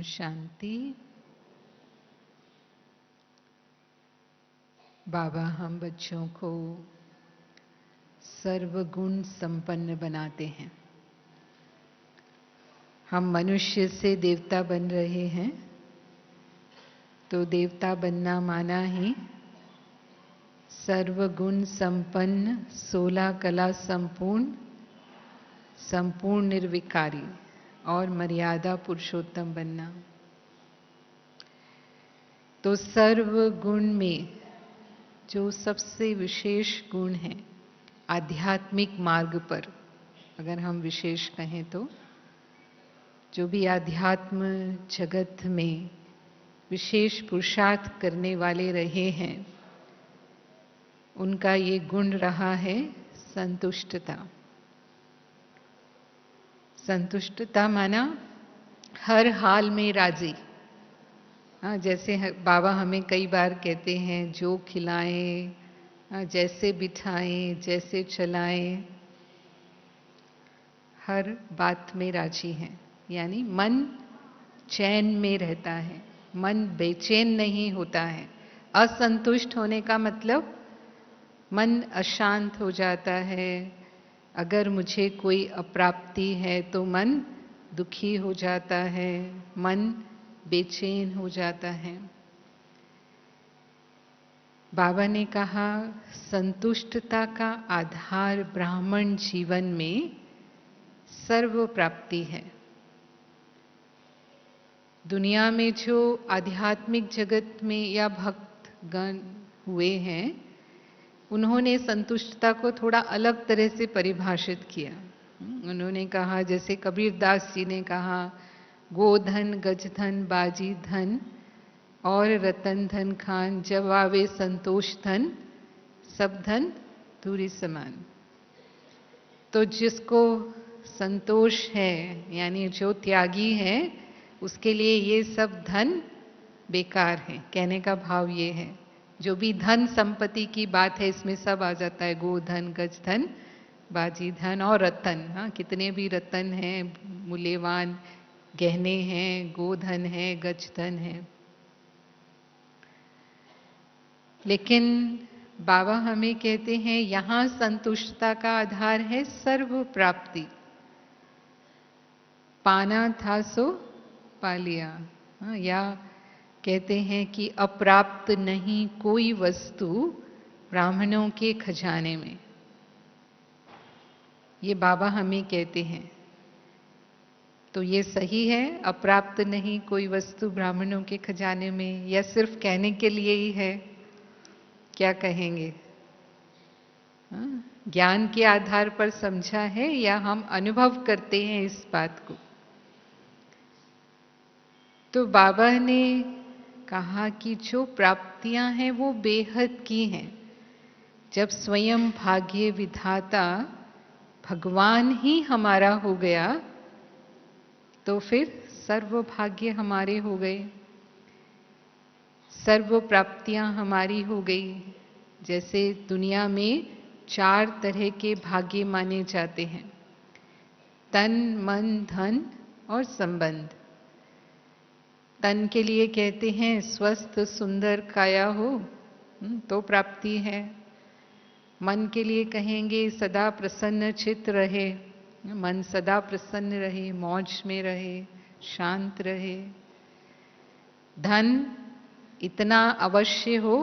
शांति। बाबा हम बच्चों को सर्वगुण संपन्न बनाते हैं। हम मनुष्य से देवता बन रहे हैं, तो देवता बनना माना ही सर्वगुण संपन्न, 16 कला संपूर्ण, संपूर्ण निर्विकारी और मर्यादा पुरुषोत्तम बनना। तो सर्वगुण में जो सबसे विशेष गुण है, आध्यात्मिक मार्ग पर अगर हम विशेष कहें तो जो भी आध्यात्म जगत में विशेष पुरुषार्थ करने वाले रहे हैं, उनका ये गुण रहा है संतुष्टता। संतुष्टता माना हर हाल में राजी। हाँ, जैसे बाबा हमें कई बार कहते हैं, जो खिलाएं, जैसे बिठाएं, जैसे चलाएं, हर बात में राजी हैं। यानी मन चैन में रहता है, मन बेचैन नहीं होता है। असंतुष्ट होने का मतलब मन अशांत हो जाता है। अगर मुझे कोई अप्राप्ति है तो मन दुखी हो जाता है, मन बेचैन हो जाता है। बाबा ने कहा संतुष्टता का आधार ब्राह्मण जीवन में सर्व प्राप्ति है। दुनिया में जो आध्यात्मिक जगत में या भक्त गण हुए हैं, उन्होंने संतुष्टता को थोड़ा अलग तरह से परिभाषित किया। उन्होंने कहा, जैसे कबीरदास जी ने कहा, गोधन गजधन बाजी धन और रतन धन खान, जब आवे संतोष धन सब धन दूरी समान। तो जिसको संतोष है, यानी जो त्यागी है, उसके लिए ये सब धन बेकार है। कहने का भाव ये है, जो भी धन संपत्ति की बात है इसमें सब आ जाता है, गोधन गजधन बाजी धन और रतन। हाँ, कितने भी रतन हैं, मूल्यवान गहने हैं, गोधन है, गजधन है। लेकिन बाबा हमें कहते हैं यहां संतुष्टता का आधार है सर्व प्राप्ति। पाना था सो पा लिया। या कहते हैं कि अप्राप्त नहीं कोई वस्तु ब्राह्मणों के खजाने में। ये बाबा हमें कहते हैं। तो ये सही है, अप्राप्त नहीं कोई वस्तु ब्राह्मणों के खजाने में, या सिर्फ कहने के लिए ही है? क्या कहेंगे? ज्ञान के आधार पर समझा है या हम अनुभव करते हैं इस बात को? तो बाबा ने कहा कि जो प्राप्तियां हैं वो बेहद की हैं। जब स्वयं भाग्य विधाता भगवान ही हमारा हो गया, तो फिर सर्व भाग्य हमारे हो गए, सर्व प्राप्तियां हमारी हो गई। जैसे दुनिया में 4 तरह के भाग्य माने जाते हैं, तन मन धन और संबंध। तन के लिए कहते हैं स्वस्थ सुंदर काया हो तो प्राप्ति है। मन के लिए कहेंगे सदा प्रसन्न चित्त रहे, मन सदा प्रसन्न रहे, मौज में रहे, शांत रहे। धन इतना अवश्य हो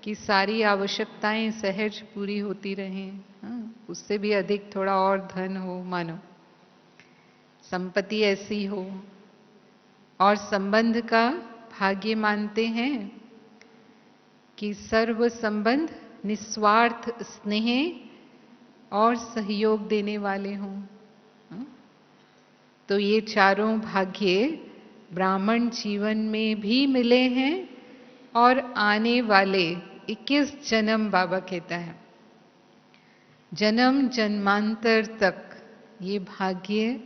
कि सारी आवश्यकताएं सहज पूरी होती रहें, उससे भी अधिक थोड़ा और धन हो, मानो संपत्ति ऐसी हो। और संबंध का भाग्य मानते हैं कि सर्व संबंध निस्वार्थ स्नेह और सहयोग देने वाले हों। तो ये चारों भाग्य ब्राह्मण जीवन में भी मिले हैं और आने वाले 21 जन्म, बाबा कहता है, जन्म जन्मांतर तक ये भाग्य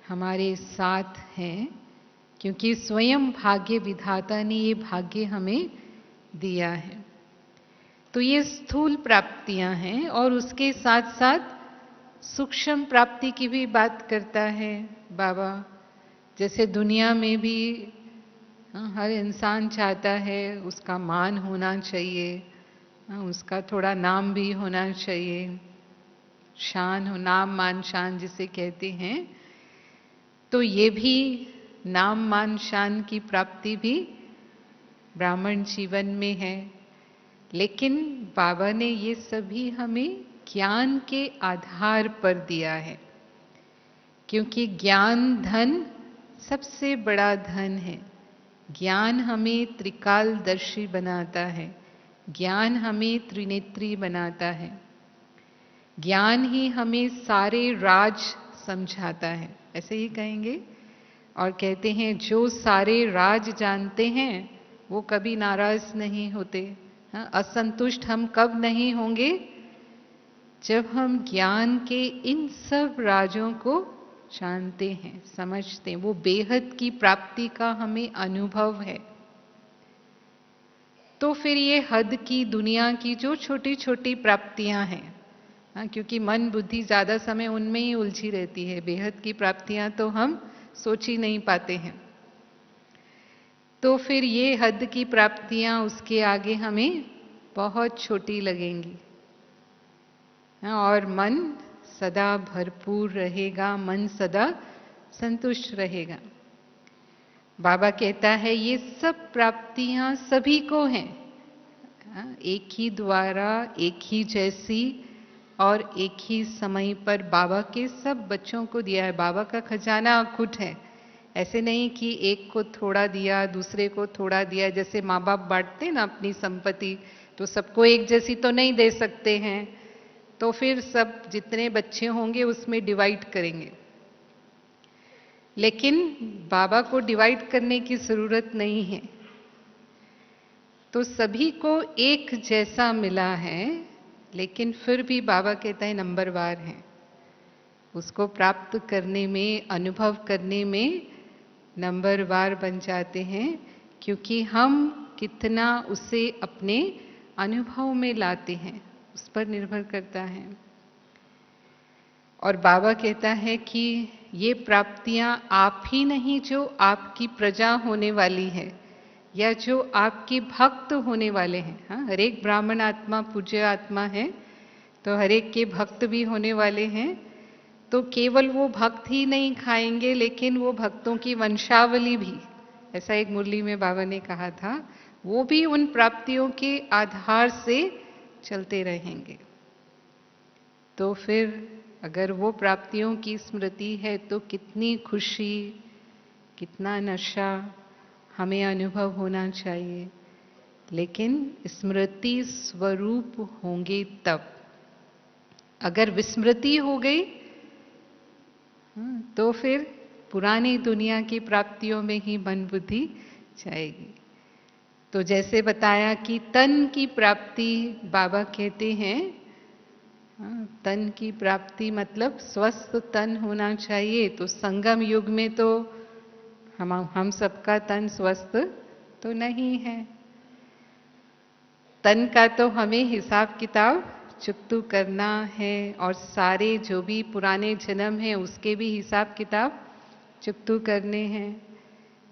हमारे साथ हैं, क्योंकि स्वयं भाग्य विधाता ने ये भाग्य हमें दिया है। तो ये स्थूल प्राप्तियां हैं और उसके साथ साथ सूक्ष्म प्राप्ति की भी बात करता है बाबा। जैसे दुनिया में भी हर इंसान चाहता है उसका मान होना चाहिए, उसका थोड़ा नाम भी होना चाहिए, शान हो, नाम मान शान जिसे कहते हैं। तो ये भी नाम मान शान की प्राप्ति भी ब्राह्मण जीवन में है। लेकिन बाबा ने ये सभी हमें ज्ञान के आधार पर दिया है, क्योंकि ज्ञान धन सबसे बड़ा धन है। ज्ञान हमें त्रिकालदर्शी बनाता है, ज्ञान हमें त्रिनेत्री बनाता है, ज्ञान ही हमें सारे राज समझाता है, ऐसे ही कहेंगे। और कहते हैं जो सारे राज जानते हैं वो कभी नाराज नहीं होते। हाँ, असंतुष्ट हम कब नहीं होंगे? जब हम ज्ञान के इन सब राजों को जानते हैं, समझते हैं, वो बेहद की प्राप्ति का हमें अनुभव है। तो फिर ये हद की दुनिया की जो छोटी छोटी प्राप्तियां हैं, क्योंकि मन बुद्धि ज्यादा समय उनमें ही उलझी रहती है, बेहद की प्राप्तियां तो हम सोच ही नहीं पाते हैं। तो फिर ये हद की प्राप्तियां उसके आगे हमें बहुत छोटी लगेंगी। और मन सदा भरपूर रहेगा, मन सदा संतुष्ट रहेगा। बाबा कहता है ये सब प्राप्तियां सभी को हैं, एक ही द्वारा, एक ही जैसी और एक ही समय पर बाबा के सब बच्चों को दिया है। बाबा का खजाना अखुट है, ऐसे नहीं कि एक को थोड़ा दिया दूसरे को थोड़ा दिया। जैसे माँ बाप बांटते ना अपनी संपत्ति, तो सबको एक जैसी तो नहीं दे सकते हैं, तो फिर सब जितने बच्चे होंगे उसमें डिवाइड करेंगे। लेकिन बाबा को डिवाइड करने की जरूरत नहीं है, तो सभी को एक जैसा मिला है। लेकिन फिर भी बाबा कहता है नंबरवार है, उसको प्राप्त करने में, अनुभव करने में नंबरवार बन जाते हैं, क्योंकि हम कितना उसे अपने अनुभव में लाते हैं उस पर निर्भर करता है। और बाबा कहता है कि ये प्राप्तियां आप ही नहीं, जो आपकी प्रजा होने वाली है या जो आपके भक्त होने वाले हैं। हाँ, हर एक ब्राह्मण आत्मा पूज्य आत्मा है, तो हर एक के भक्त भी होने वाले हैं। तो केवल वो भक्त ही नहीं खाएंगे, लेकिन वो भक्तों की वंशावली भी, ऐसा एक मुरली में बाबा ने कहा था, वो भी उन प्राप्तियों के आधार से चलते रहेंगे। तो फिर अगर वो प्राप्तियों की स्मृति है तो कितनी खुशी, कितना नशा हमें अनुभव होना चाहिए। लेकिन स्मृति स्वरूप होंगे तब। अगर विस्मृति हो गई तो फिर पुरानी दुनिया की प्राप्तियों में ही मन बुद्धि जाएगी। तो जैसे बताया कि तन की प्राप्ति बाबा कहते हैं, तन की प्राप्ति मतलब स्वस्थ तन होना चाहिए। तो संगम युग में तो हम सबका तन स्वस्थ तो नहीं है। तन का तो हमें हिसाब किताब चुकतू करना है, और सारे जो भी पुराने जन्म हैं उसके भी हिसाब किताब चुकतू करने हैं।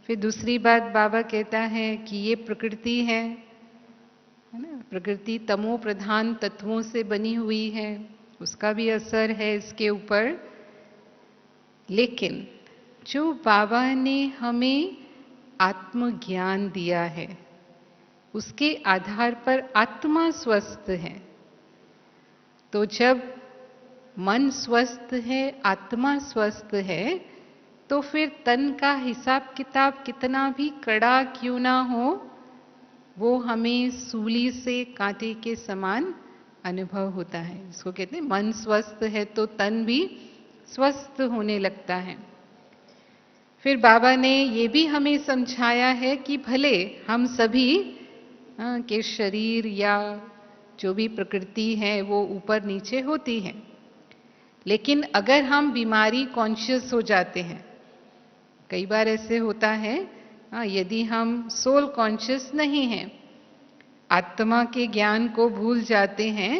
फिर दूसरी बात बाबा कहता है कि ये प्रकृति है ना, प्रकृति तमो प्रधान तत्वों से बनी हुई है, उसका भी असर है इसके ऊपर। लेकिन जो बाबा ने हमें आत्मज्ञान दिया है उसके आधार पर आत्मा स्वस्थ है। तो जब मन स्वस्थ है, आत्मा स्वस्थ है, तो फिर तन का हिसाब किताब कितना भी कड़ा क्यों ना हो, वो हमें सूली से कांटे के समान अनुभव होता है। इसको कहते हैं मन स्वस्थ है तो तन भी स्वस्थ होने लगता है। फिर बाबा ने ये भी हमें समझाया है कि भले हम सभी के शरीर या जो भी प्रकृति है वो ऊपर नीचे होती है, लेकिन अगर हम बीमारी कॉन्शियस हो जाते हैं, कई बार ऐसे होता है, यदि हम सोल कॉन्शियस नहीं हैं, आत्मा के ज्ञान को भूल जाते हैं,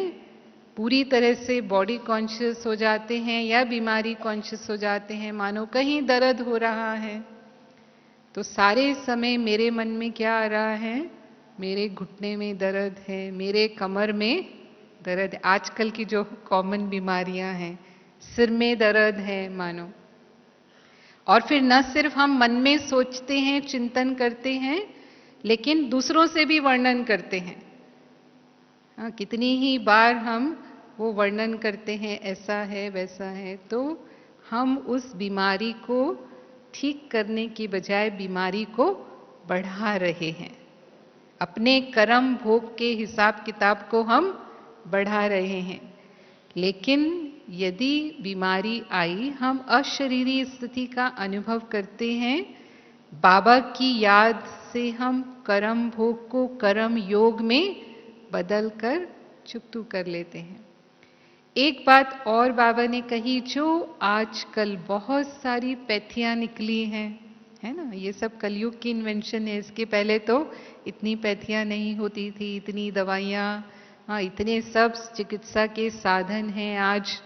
पूरी तरह से बॉडी कॉन्शियस हो जाते हैं या बीमारी कॉन्शियस हो जाते हैं, मानो कहीं दर्द हो रहा है तो सारे समय मेरे मन में क्या आ रहा है, मेरे घुटने में दर्द है, मेरे कमर में दर्द है। आजकल की जो कॉमन बीमारियां हैं, सिर में दर्द है मानो। और फिर न सिर्फ हम मन में सोचते हैं, चिंतन करते हैं, लेकिन दूसरों से भी वर्णन करते हैं। कितनी ही बार हम वो वर्णन करते हैं, ऐसा है वैसा है, तो हम उस बीमारी को ठीक करने की बजाय बीमारी को बढ़ा रहे हैं। अपने कर्म भोग के हिसाब किताब को हम बढ़ा रहे हैं। लेकिन यदि बीमारी आई, हम अशरीरी स्थिति का अनुभव करते हैं, बाबा की याद से हम कर्म भोग को कर्म योग में बदल कर चुकतू कर लेते हैं। एक बात और बाबा ने कही, जो आजकल बहुत सारी पैथियां निकली हैं, है ना, ये सब कलयुग की इन्वेंशन है। इसके पहले तो इतनी पैथियां नहीं होती थी, इतनी दवाइयां, इतने सब चिकित्सा के साधन हैं। आज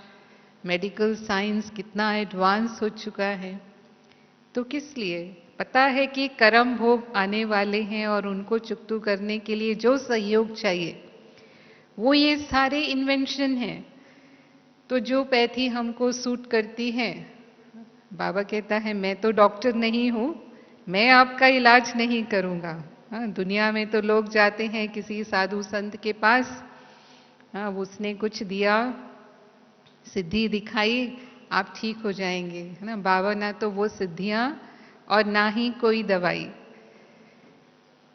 मेडिकल साइंस कितना एडवांस हो चुका है। तो किस लिए? पता है कि कर्म भोग आने वाले हैं और उनको चुकतू करने के लिए जो सहयोग चाहिए वो ये सारे इन्वेंशन हैं। तो जो पैथी हमको सूट करती है, बाबा कहता है मैं तो डॉक्टर नहीं हूं, मैं आपका इलाज नहीं करूंगा। दुनिया में तो लोग जाते हैं किसी साधु संत के पास, उसने कुछ दिया, सिद्धि दिखाई, आप ठीक हो जाएंगे, है ना। बाबा ना तो वो सिद्धियां और ना ही कोई दवाई।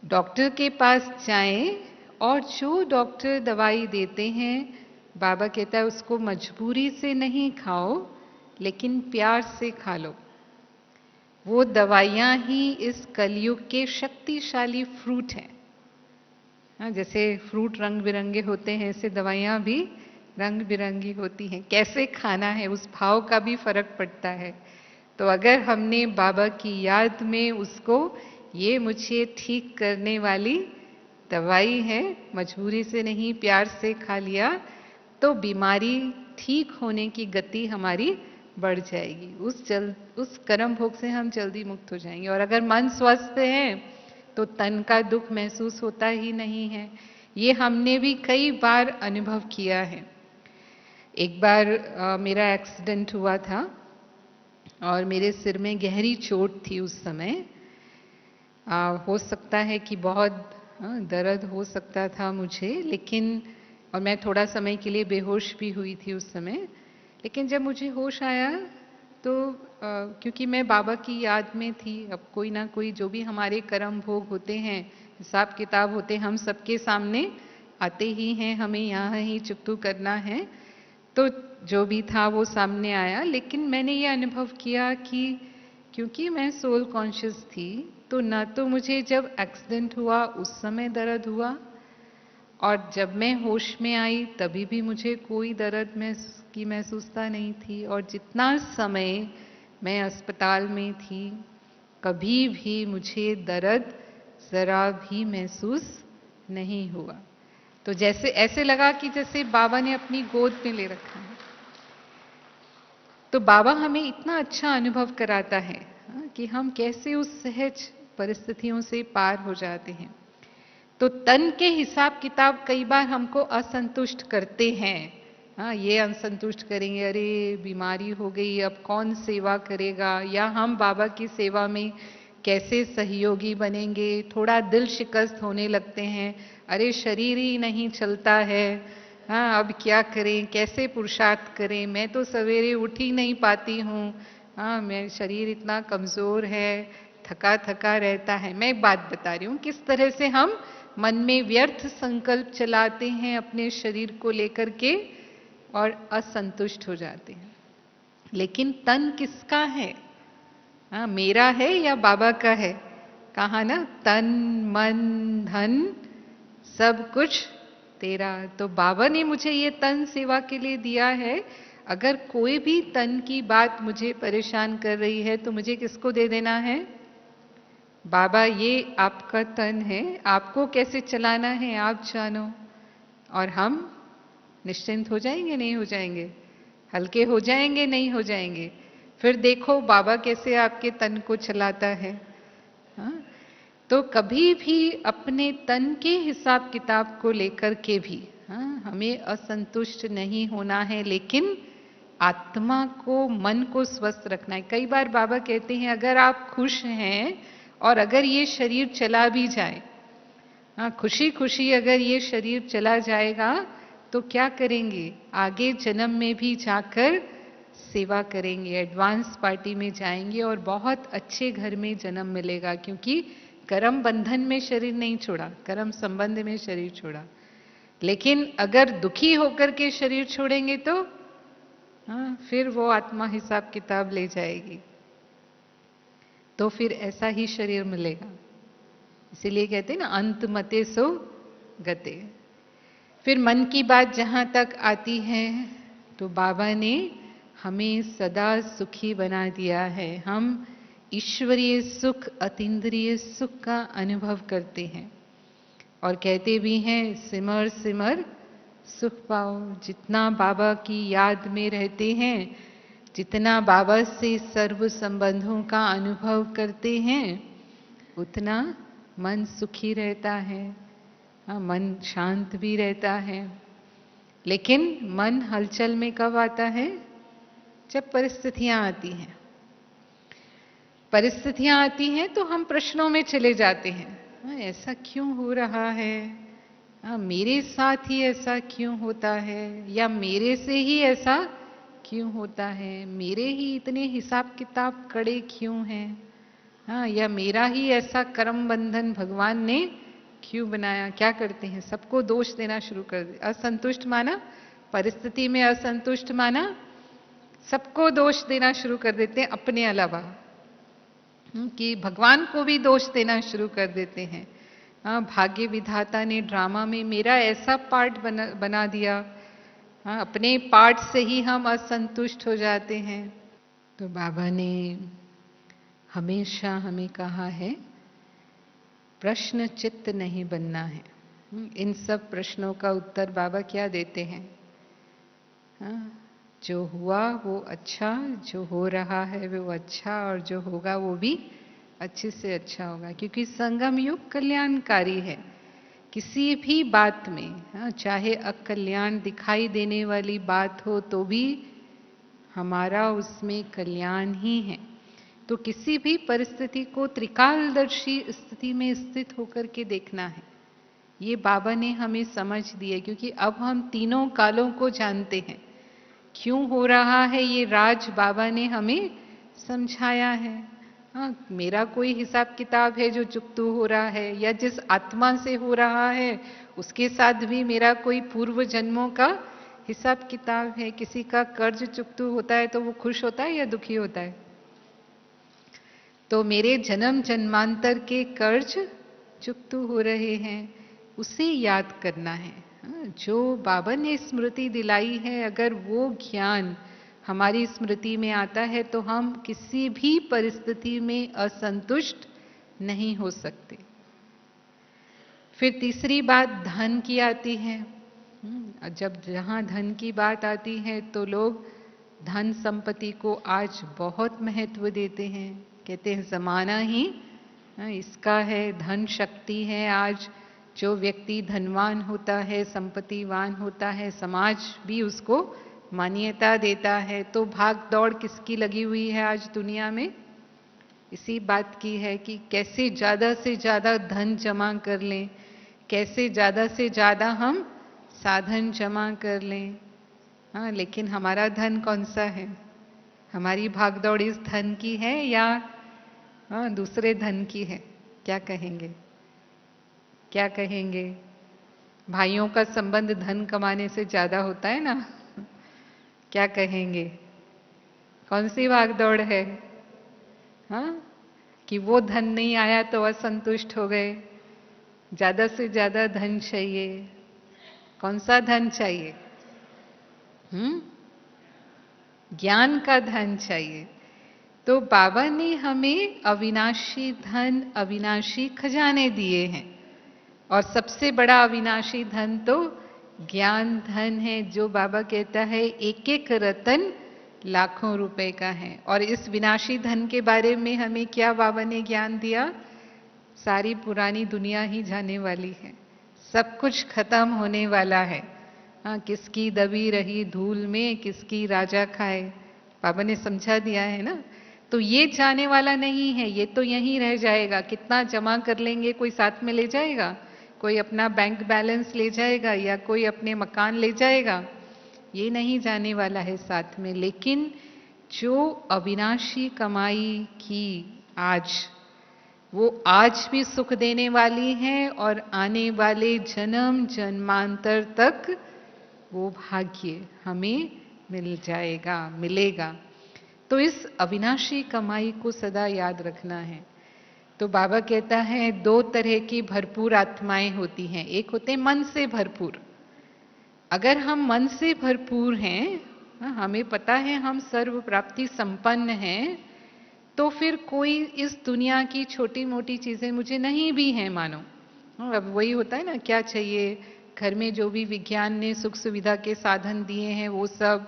डॉक्टर के पास जाएं और जो डॉक्टर दवाई देते हैं, बाबा कहता है उसको मजबूरी से नहीं खाओ, लेकिन प्यार से खा लो। वो दवाइयां ही इस कलयुग के शक्तिशाली फ्रूट हैं। जैसे फ्रूट रंग बिरंगे होते हैं, ऐसे दवाइयां भी रंग बिरंगी होती हैं। कैसे खाना है उस भाव का भी फर्क पड़ता है। तो अगर हमने बाबा की याद में उसको, ये मुझे ठीक करने वाली दवाई है, मजबूरी से नहीं प्यार से खा लिया, तो बीमारी ठीक होने की गति हमारी बढ़ जाएगी। उस कर्म भोग से हम जल्दी मुक्त हो जाएंगे। और अगर मन स्वस्थ है तो तन का दुख महसूस होता ही नहीं है। ये हमने भी कई बार अनुभव किया है। एक बार मेरा एक्सीडेंट हुआ था और मेरे सिर में गहरी चोट थी उस समय। हो सकता है कि बहुत दर्द हो सकता था मुझे, लेकिन और मैं थोड़ा समय के लिए बेहोश भी हुई थी उस समय। लेकिन जब मुझे होश आया तो क्योंकि मैं बाबा की याद में थी, अब कोई ना कोई जो भी हमारे कर्म भोग होते हैं, हिसाब किताब होते हैं, हम सबके सामने आते ही हैं, हमें यहाँ ही चुकतू करना है। तो जो भी था वो सामने आया। लेकिन मैंने ये अनुभव किया कि क्योंकि मैं सोल कॉन्शियस थी, तो ना तो मुझे जब एक्सीडेंट हुआ उस समय दर्द हुआ, और जब मैं होश में आई तभी भी मुझे कोई दर्द की महसूसता नहीं थी। और जितना समय मैं अस्पताल में थी, कभी भी मुझे दर्द जरा भी महसूस नहीं हुआ। तो जैसे ऐसे लगा कि जैसे बाबा ने अपनी गोद में ले रखा है। तो बाबा हमें इतना अच्छा अनुभव कराता है कि हम कैसे उस सहज परिस्थितियों से पार हो जाते हैं। तो तन के हिसाब किताब कई बार हमको असंतुष्ट करते हैं। ये असंतुष्ट करेंगे, अरे बीमारी हो गई, अब कौन सेवा करेगा, या हम बाबा की सेवा में कैसे सहयोगी बनेंगे। थोड़ा दिल शिकस्त होने लगते हैं, अरे शरीर ही नहीं चलता है, अब क्या करें, कैसे पुरुषार्थ करें, मैं तो सवेरे उठ ही नहीं पाती हूँ, मैं शरीर इतना कमजोर है, थका थका रहता है। मैं एक बात बता रही हूँ किस तरह से हम मन में व्यर्थ संकल्प चलाते हैं अपने शरीर को लेकर के और असंतुष्ट हो जाते हैं। लेकिन तन किसका है? मेरा है या बाबा का है? कहा ना, तन मन धन सब कुछ तेरा। तो बाबा ने मुझे ये तन सेवा के लिए दिया है। अगर कोई भी तन की बात मुझे परेशान कर रही है तो मुझे किसको दे देना है? बाबा ये आपका तन है, आपको कैसे चलाना है आप जानो। और हम निश्चिंत हो जाएंगे, नहीं हो जाएंगे? हल्के हो जाएंगे, नहीं हो जाएंगे? फिर देखो बाबा कैसे आपके तन को चलाता है। हाँ? तो कभी भी अपने तन के हिसाब किताब को लेकर के भी हमें असंतुष्ट नहीं होना है, लेकिन आत्मा को, मन को स्वस्थ रखना है। कई बार बाबा कहते हैं अगर आप खुश हैं और अगर ये शरीर चला भी जाए, खुशी खुशी अगर ये शरीर चला जाएगा तो क्या करेंगे? आगे जन्म में भी जाकर सेवा करेंगे, एडवांस पार्टी में जाएंगे और बहुत अच्छे घर में जन्म मिलेगा, क्योंकि कर्म बंधन में शरीर नहीं छोड़ा, कर्म संबंध में शरीर छोड़ा। लेकिन अगर दुखी होकर के शरीर छोड़ेंगे तो फिर वो आत्मा हिसाब किताब ले जाएगी, तो फिर ऐसा ही शरीर मिलेगा। इसीलिए कहते हैं ना, अंत मते सो गते। फिर मन की बात जहां तक आती है तो बाबा ने हमें सदा सुखी बना दिया है। हम ईश्वरीय सुख, अतीन्द्रिय सुख का अनुभव करते हैं और कहते भी हैं सिमर सिमर सुख पाओ। जितना बाबा की याद में रहते हैं, जितना बाबा से सर्व संबंधों का अनुभव करते हैं, उतना मन सुखी रहता है, मन शांत भी रहता है। लेकिन मन हलचल में कब आता है? जब परिस्थितियां आती हैं। परिस्थितियां आती हैं तो हम प्रश्नों में चले जाते हैं, ऐसा क्यों हो रहा है, मेरे साथ ही ऐसा क्यों होता है, या मेरे से ही ऐसा क्यों होता है, मेरे ही इतने हिसाब किताब कड़े क्यों हैं, या मेरा ही ऐसा कर्म बंधन भगवान ने क्यों बनाया। क्या करते हैं? सबको दोष देना शुरू कर दे। असंतुष्ट माना, परिस्थिति में असंतुष्ट माना, सबको दोष देना शुरू कर देते हैं अपने अलावा, कि भगवान को भी दोष देना शुरू कर देते हैं। भाग्य विधाता ने ड्रामा में मेरा ऐसा पार्ट बना दिया, अपने पार्ट से ही हम असंतुष्ट हो जाते हैं। तो बाबा ने हमेशा हमें कहा है प्रश्न चित्त नहीं बनना है। इन सब प्रश्नों का उत्तर बाबा क्या देते हैं? जो हुआ वो अच्छा, जो हो रहा है वो अच्छा, और जो होगा वो भी अच्छे से अच्छा होगा, क्योंकि संगम युग कल्याणकारी है। किसी भी बात में चाहे अकल्याण दिखाई देने वाली बात हो तो भी हमारा उसमें कल्याण ही है। तो किसी भी परिस्थिति को त्रिकालदर्शी स्थिति में स्थित होकर के देखना है। ये बाबा ने हमें समझ दी है, क्योंकि अब हम तीनों कालों को जानते हैं। क्यों हो रहा है ये राज बाबा ने हमें समझाया है। मेरा कोई हिसाब किताब है जो चुकतू हो रहा है, या जिस आत्मा से हो रहा है उसके साथ भी मेरा कोई पूर्व जन्मों का हिसाब किताब है। किसी का कर्ज चुकतू होता है तो वो खुश होता है या दुखी होता है? तो मेरे जन्म जन्मांतर के कर्ज चुकतू हो रहे हैं, उसे याद करना है। जो बाबा ने स्मृति दिलाई है, अगर वो ज्ञान हमारी स्मृति में आता है तो हम किसी भी परिस्थिति में असंतुष्ट नहीं हो सकते। फिर तीसरी बात धन की आती है। जब जहां धन की बात आती है तो लोग धन संपत्ति को आज बहुत महत्व देते हैं। कहते हैं जमाना ही इसका है, धन शक्ति है। आज जो व्यक्ति धनवान होता है, संपत्तिवान होता है, समाज भी उसको मान्यता देता है। तो भाग दौड़ किसकी लगी हुई है आज दुनिया में? इसी बात की है कि कैसे ज्यादा से ज्यादा धन जमा कर लें, कैसे ज्यादा से ज्यादा हम साधन जमा कर लें। लेकिन हमारा धन कौन सा है? हमारी भागदौड़ इस धन की है या दूसरे धन की है? क्या कहेंगे? क्या कहेंगे? भाइयों का संबंध धन कमाने से ज्यादा होता है ना? क्या कहेंगे? कौन सी भागदौड़ है? कि वो धन नहीं आया तो असंतुष्ट हो गए, ज्यादा से ज्यादा धन चाहिए। कौन सा धन चाहिए? ज्ञान का धन चाहिए। तो बाबा ने हमें अविनाशी धन, अविनाशी खजाने दिए हैं, और सबसे बड़ा अविनाशी धन तो ज्ञान धन है जो बाबा कहता है एक एक रतन लाखों रुपए का है। और इस विनाशी धन के बारे में हमें क्या बाबा ने ज्ञान दिया? सारी पुरानी दुनिया ही जाने वाली है, सब कुछ खत्म होने वाला है। हाँ, किसकी दबी रही धूल में किसकी राजा खाए, बाबा ने समझा दिया है ना। तो ये जाने वाला नहीं है, ये तो यहीं रह जाएगा। कितना जमा कर लेंगे, कोई साथ में ले जाएगा? कोई अपना बैंक बैलेंस ले जाएगा या कोई अपने मकान ले जाएगा? ये नहीं जाने वाला है साथ में। लेकिन जो अविनाशी कमाई की आज, वो आज भी सुख देने वाली है और आने वाले जन्म जन्मांतर तक वो भाग्य हमें मिल जाएगा, मिलेगा। तो इस अविनाशी कमाई को सदा याद रखना है। तो बाबा कहता है दो तरह की भरपूर आत्माएं होती हैं। एक होते हैं मन से भरपूर। अगर हम मन से भरपूर हैं, हमें पता है हम सर्व प्राप्ति संपन्न हैं, तो फिर कोई इस दुनिया की छोटी मोटी चीजें मुझे नहीं भी हैं मानो। अब वही होता है ना, क्या चाहिए घर में, जो भी विज्ञान ने सुख सुविधा के साधन दिए हैं वो सब,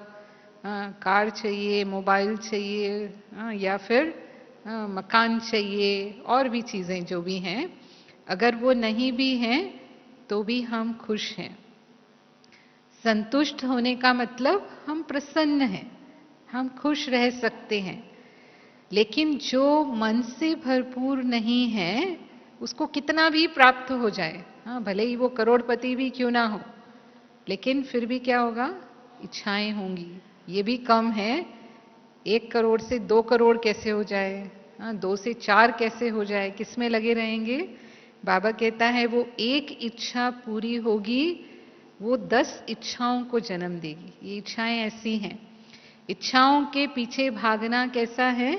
कार चाहिए, मोबाइल चाहिए, या फिर मकान चाहिए, और भी चीजें जो भी हैं, अगर वो नहीं भी हैं तो भी हम खुश हैं। संतुष्ट होने का मतलब हम प्रसन्न हैं, हम खुश रह सकते हैं। लेकिन जो मन से भरपूर नहीं है, उसको कितना भी प्राप्त हो जाए, भले ही वो करोड़पति भी क्यों ना हो, लेकिन फिर भी क्या होगा? इच्छाएं होंगी। ये भी कम है, 1 करोड़ से 2 करोड़ कैसे हो जाए, 2 से 4 कैसे हो जाए, किसमें लगे रहेंगे? बाबा कहता है वो एक इच्छा पूरी होगी, वो 10 इच्छाओं को जन्म देगी। ये इच्छाएं ऐसी हैं। इच्छाओं के पीछे भागना कैसा है?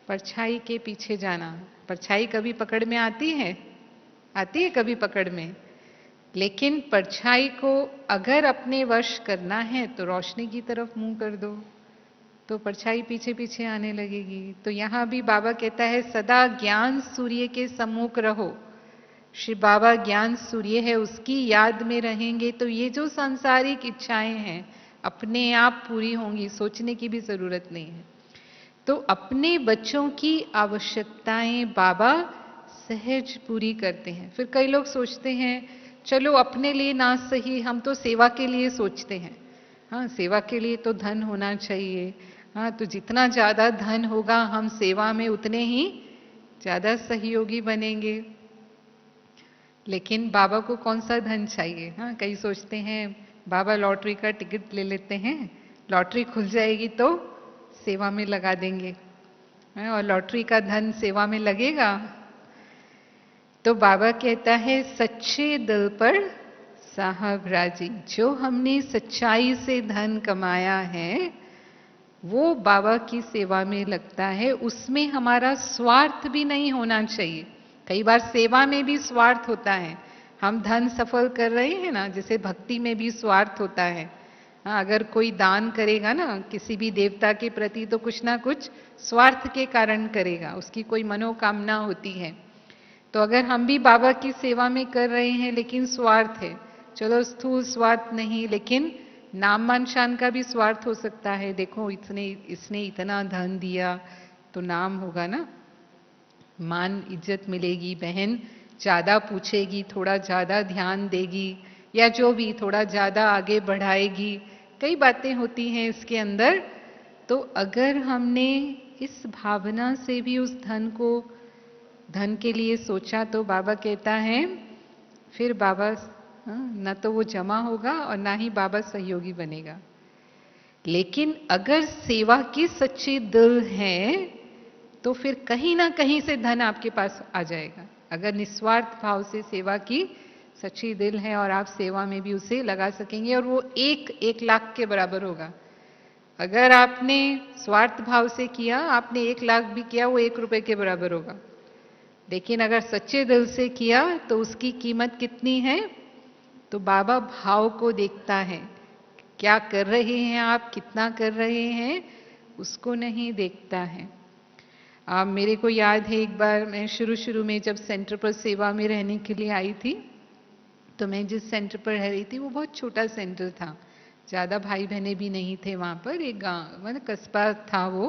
परछाई के पीछे जाना। परछाई कभी पकड़ में आती है? आती है कभी पकड़ में? लेकिन परछाई को अगर अपने वश करना है तो रोशनी की तरफ मुंह कर दो, तो परछाई पीछे पीछे आने लगेगी। तो यहां भी बाबा कहता है सदा ज्ञान सूर्य के सम्मुख रहो। श्री बाबा ज्ञान सूर्य है, उसकी याद में रहेंगे तो ये जो सांसारिक इच्छाएं हैं अपने आप पूरी होंगी, सोचने की भी जरूरत नहीं है। तो अपने बच्चों की आवश्यकताएं बाबा सहज पूरी करते हैं। फिर कई लोग सोचते हैं चलो अपने लिए ना सही, हम तो सेवा के लिए सोचते हैं। हाँ, सेवा के लिए तो धन होना चाहिए। हाँ, तो जितना ज्यादा धन होगा हम सेवा में उतने ही ज्यादा सहयोगी बनेंगे। लेकिन बाबा को कौन सा धन चाहिए? हाँ, कई सोचते हैं बाबा लॉटरी का टिकट ले लेते हैं, लॉटरी खुल जाएगी तो सेवा में लगा देंगे, और लॉटरी का धन सेवा में लगेगा। तो बाबा कहता है सच्चे दिल पर साहब राजी। जो हमने सच्चाई से धन कमाया है वो बाबा की सेवा में लगता है, उसमें हमारा स्वार्थ भी नहीं होना चाहिए। कई बार सेवा में भी स्वार्थ होता है। हम धन सफल कर रहे हैं ना, जैसे भक्ति में भी स्वार्थ होता है। अगर कोई दान करेगा ना किसी भी देवता के प्रति तो कुछ ना कुछ स्वार्थ के कारण करेगा, उसकी कोई मनोकामना होती है। तो अगर हम भी बाबा की सेवा में कर रहे हैं लेकिन स्वार्थ है, चलो स्थूल स्वार्थ नहीं, लेकिन नाम मान शान का भी स्वार्थ हो सकता है। देखो इसने इतना धन दिया तो नाम होगा ना, मान इज्जत मिलेगी, बहन ज्यादा पूछेगी, थोड़ा ज्यादा ध्यान देगी, या जो भी थोड़ा ज्यादा आगे बढ़ाएगी। कई बातें होती हैं इसके अंदर। तो अगर हमने इस भावना से भी उस धन के लिए सोचा तो बाबा कहता है फिर बाबा न तो वो जमा होगा और ना ही बाबा सहयोगी बनेगा। लेकिन अगर सेवा की सच्ची दिल है तो फिर कहीं ना कहीं से धन आपके पास आ जाएगा। अगर निस्वार्थ भाव से सेवा की सच्ची दिल है और आप सेवा में भी उसे लगा सकेंगे, और वो 1 लाख के बराबर होगा। अगर आपने स्वार्थ भाव से किया, आपने 1 लाख भी किया, वो 1 रुपए के बराबर होगा। लेकिन अगर सच्चे दिल से किया तो उसकी कीमत कितनी है? तो बाबा भाव को देखता है, क्या कर रहे हैं आप, कितना कर रहे हैं, उसको नहीं देखता है। मेरे को याद है एक बार मैं शुरू में जब सेंटर पर सेवा में रहने के लिए आई थी, तो मैं जिस सेंटर पर रह रही थी वो बहुत छोटा सेंटर था, ज़्यादा भाई बहनें भी नहीं थे वहाँ पर, एक गाँव मतलब कस्बा था वो।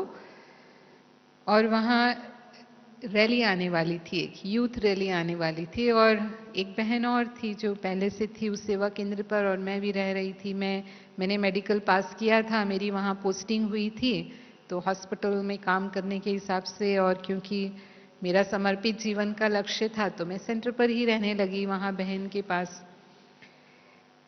और वहाँ रैली आने वाली थी, एक यूथ रैली आने वाली थी, और एक बहन और थी जो पहले से थी उस सेवा केंद्र पर, और मैं भी रह रही थी। मैंने मेडिकल पास किया था, मेरी वहाँ पोस्टिंग हुई थी, तो हॉस्पिटल में काम करने के हिसाब से, और क्योंकि मेरा समर्पित जीवन का लक्ष्य था, तो मैं सेंटर पर ही रहने लगी वहाँ बहन के पास।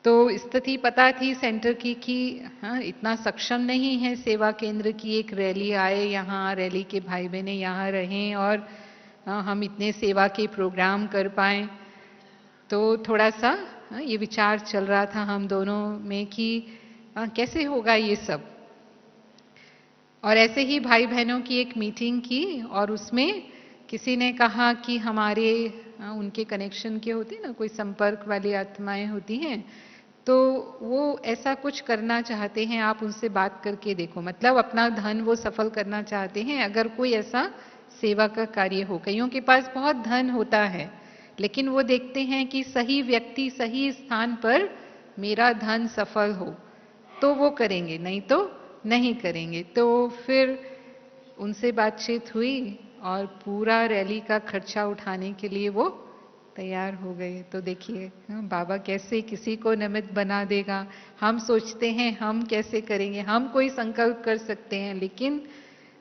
तो स्थिति पता थी सेंटर की कि हाँ, इतना सक्षम नहीं है सेवा केंद्र की एक रैली आए यहाँ, रैली के भाई बहनें यहाँ रहें और हम इतने सेवा के प्रोग्राम कर पाएं। तो थोड़ा सा ये विचार चल रहा था हम दोनों में कि कैसे होगा ये सब। और ऐसे ही भाई बहनों की एक मीटिंग की, और उसमें किसी ने कहा कि हमारे उनके कनेक्शन के होते ना, कोई संपर्क वाली आत्माएं होती हैं, तो वो ऐसा कुछ करना चाहते हैं, आप उनसे बात करके देखो। मतलब अपना धन वो सफल करना चाहते हैं, अगर कोई ऐसा सेवा का कार्य हो। कईयों के पास बहुत धन होता है, लेकिन वो देखते हैं कि सही व्यक्ति सही स्थान पर मेरा धन सफल हो तो वो करेंगे, नहीं तो नहीं करेंगे। तो फिर उनसे बातचीत हुई और पूरा रैली का खर्चा उठाने के लिए वो तैयार हो गए। तो देखिए बाबा कैसे किसी को निमित्त बना देगा। हम सोचते हैं हम कैसे करेंगे, हम कोई संकल्प कर सकते हैं, लेकिन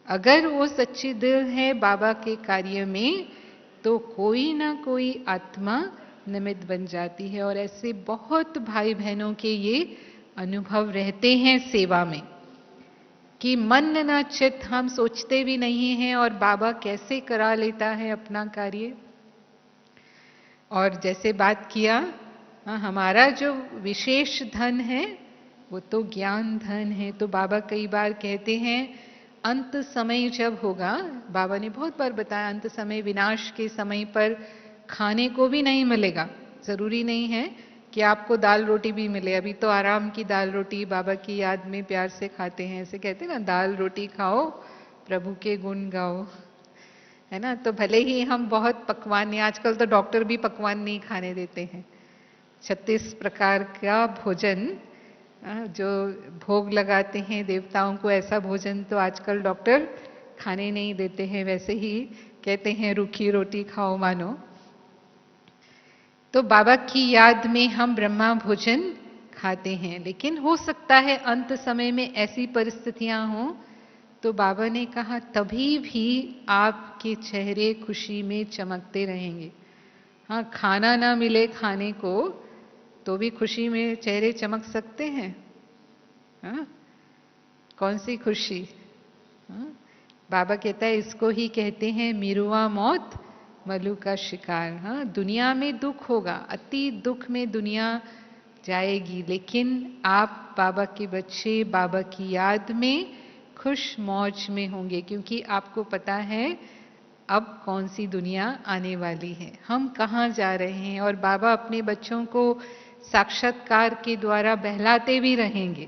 अगर वो सच्ची दिल है बाबा के कार्य में, तो कोई ना कोई आत्मा निमित्त बन जाती है। और ऐसे बहुत भाई बहनों के ये अनुभव रहते हैं सेवा में कि मन न चित, हम सोचते भी नहीं हैं और बाबा कैसे करा लेता है अपना कार्य। और जैसे बात किया, हमारा जो विशेष धन है वो तो ज्ञान धन है। तो बाबा कई बार कहते हैं अंत समय जब होगा, बाबा ने बहुत बार बताया अंत समय, विनाश के समय पर खाने को भी नहीं मिलेगा। जरूरी नहीं है कि आपको दाल रोटी भी मिले। अभी तो आराम की दाल रोटी बाबा की याद में प्यार से खाते हैं, ऐसे कहते हैं ना, दाल रोटी खाओ प्रभु के गुण गाओ, है ना। तो भले ही हम बहुत पकवान नहीं, आजकल तो डॉक्टर भी पकवान नहीं खाने देते हैं। 36 प्रकार का भोजन जो भोग लगाते हैं देवताओं को, ऐसा भोजन तो आजकल डॉक्टर खाने नहीं देते हैं। वैसे ही कहते हैं रूखी रोटी खाओ मानो। तो बाबा की याद में हम ब्रह्मा भोजन खाते हैं, लेकिन हो सकता है अंत समय में ऐसी परिस्थितियां हों, तो बाबा ने कहा तभी भी आपके चेहरे खुशी में चमकते रहेंगे। हाँ, खाना ना मिले खाने को तो भी खुशी में चेहरे चमक सकते हैं। हाँ, कौन सी खुशी? हाँ, बाबा कहता है इसको ही कहते हैं मिरुआ मौत मलू का शिकार। हाँ, दुनिया में दुख होगा, अति दुख में दुनिया जाएगी, लेकिन आप बाबा के बच्चे बाबा की याद में खुश मौज में होंगे, क्योंकि आपको पता है अब कौन सी दुनिया आने वाली है, हम कहाँ जा रहे हैं। और बाबा अपने बच्चों को साक्षात्कार के द्वारा बहलाते भी रहेंगे।